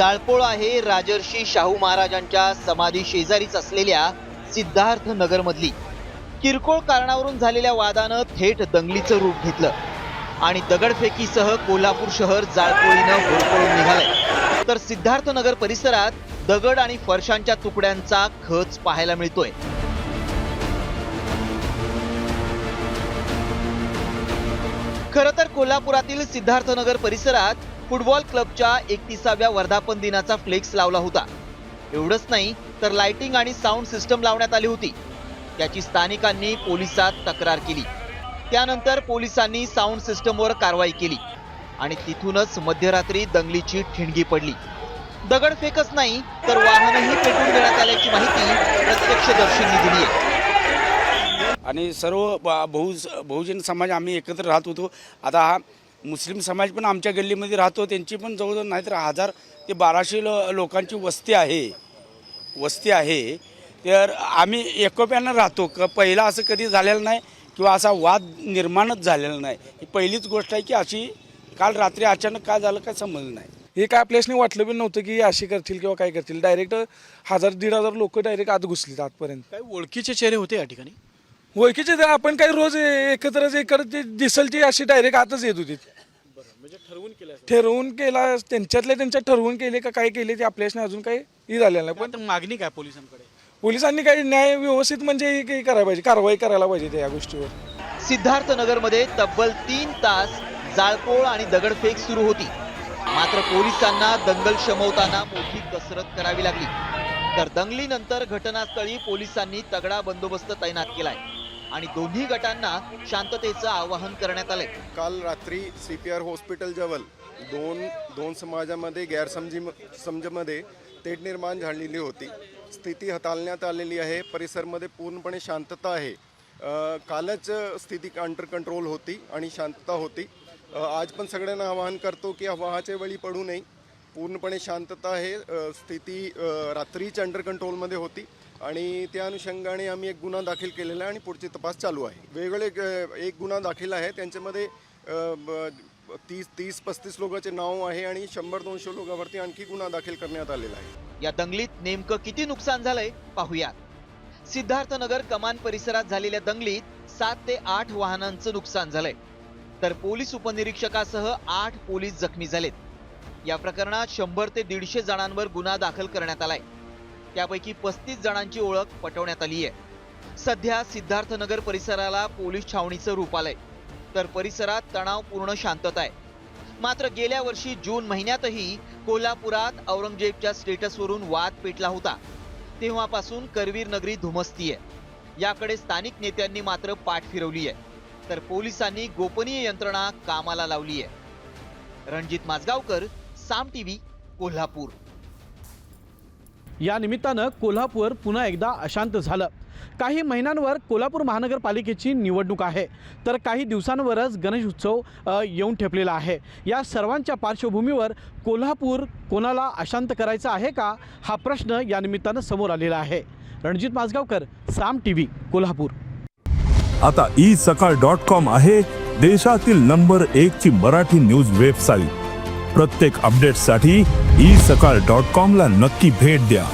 जाळपोळ आहे राजर्षी शाहू महाराजांच्या समाधी शेजारीच असलेल्या सिद्धार्थ नगर मधली। किरकोळ कारणावरून झालेल्या वादानं थेट दंगलीचं रूप घेतलं आणि दगडफेकीसह कोल्हापूर शहर जाळपोळीनं होरपळून निघालंय। तर सिद्धार्थ नगर परिसरात दगड आणि फरशांच्या तुकड्यांचा खच पाहायला मिळतोय। खरं तर कोल्हापुरातील सिद्धार्थ नगर परिसरात फुटबॉल क्लबच्या 31व्या वर्धापन दिनाचा फ्लेक्स लावला होता। एवढंच नाही तर लाइटिंग आणि साऊंड सिस्टम लावण्यात आली होती। त्याची स्थानिकांनी पोलिसात तक्रार केली। त्यानंतर पोलिसांनी साऊंड सिस्टमवर कारवाई केली आणि तिथूनच मध्यरात्री दंगलीची ठिणगी पडली। दगडफेकच नाही तर वाहनही पेटवून देण्यात आल्याची माहिती प्रत्यक्षदर्शींनी दिली आहे। आणि सर्व बहुजन समाज आम्ही एकत्र राहत होतो। आता हा मुस्लिम समाज पण आमच्या गल्लीमध्ये राहतो, त्यांची पण जवळजवळ नाहीतर 1000 ते 1200 लोकांची वस्ती आहे। तर आम्ही एकोप्यानं राहतो। पहिला असं कधी झालेलं नाही किंवा असा वाद निर्माणच झालेला नाही। ही पहिलीच गोष्ट आहे की अशी काल रात्री अचानक काय झालं काय समजलं नाही। हे काय आपल्यासनी वाटलं पण नव्हतं की अशी करतील किंवा काय करतील। डायरेक्ट 1000-1500 लोक डायरेक्ट आत घुसलीत आतपर्यंत। काय ओळखीचे चेहरे होते या ठिकाणी? ओळखीचे ते आपण काही रोज एकत्र जे दिसल ती अशी डायरेक्ट आतच येत होती। म्हणजे ठरवून केला त्यांच्यात ठरवून केले का काय केले ते आपल्यासनी अजून काही झालेलं नाही। पण मागणी काय पोलिसांकडे? पोलिसांनी काही न्याय व्यवस्थित म्हणजे काही करायला पाहिजे, कारवाई करायला पाहिजे त्या गोष्टीवर। सिद्धार्थ नगर मध्ये तब्बल 3 तास जाळपोळ आणि दगडफेक सुरू होती। मात्र पोलिसांना दंगल शमवताना मोठी कसरत करावी लागली। तर दंगलीनंतर घटनास्थळी पोलिसांनी तगडा बंदोबस्त तैनात केलाय आणि दोन्ही गटांना शांततेचं आवाहन करण्यात आलंय। काल रात्री CPR हॉस्पिटल जवळ दोन समाजामध्ये गैरसमजीमध्ये तेढ निर्माण झालेली होती। स्थिती हाताळण्यात आलेली आहे। परिसरमध्ये पूर्णपणे शांतता आहे। कालच स्थिती अंडर कंट्रोल होती आणि शांतता होती। आज पण सगळ्यांना आवाहन करतो की अफवाच्या वेळी पडू नये। पूर्णपणे शांतता आहे। स्थिती रात्रीच अंडर कंट्रोलमध्ये होती आणि त्या अनुषंगाने आम्ही एक गुन्हा दाखल केलेला आहे आणि पुढचे तपास चालू आहे। वेगवेगळे एक गुन्हा दाखल आहे, त्यांच्यामध्ये 30-35 लोकांचे नाव आहे आणि 100-200 लोकांवरती आणखी गुन्हा दाखल करण्यात आलेला आहे। या दंगलीत नेमकं किती नुकसान झालंय पाहूयात। सिद्धार्थ नगर कमान परिसरात झालेल्या दंगलीत 7 ते 8 वाहनांचं नुकसान झालंय, तर पोलीस उपनिरीक्षकासह 8 पोलीस जखमी झालेत। या प्रकरणात 100 ते 150 जणांवर गुन्हा दाखल करण्यात आलाय। त्यापैकी 35 जणांची ओळख पटवण्यात आली आहे। सध्या सिद्धार्थ नगर परिसराला पोलीस छावणीचं रूप आलंय, तर परिसरात तणावपूर्ण शांतता आहे। मात्र गेल्या वर्षी जून महिन्यातही कोल्हापुरात औरंगजेबच्या स्टेटसवरून वाद पेटला होता। तेव्हापासून करवीर नगरी धुमसतीये। याकडे स्थानिक नेत्यांनी मात्र पाठ फिरवली आहे, तर पोलिसांनी गोपनीय यंत्रणा कामाला लावली आहे। रणजित माजगावकर, साम टीव्ही, कोल्हापूर। या निमित्तानं कोल्हापूर पुन्हा एकदा अशांत झालं। काही महिन्यांवर कोल्हापूर महानगरपालिकेची निवडणूक आहे, तर काही दिवसांवरच गणेश उत्सव येऊन ठेपलेला आहे। या सर्वांच्या पार्श्वभूमीवर कोल्हापूर कोणाला अशांत करायचा आहे का, हा प्रश्न या निमित्तानं समोर आलेला आहे। रणजित माजगावकर, साम टीव्ही, कोल्हापूर। आता isakal.com आहे देशातील नंबर 1 ची मराठी न्यूज वेबसाईट। प्रत्येक अपडेटसाठी isakal.com ला नक्की भेट द्या।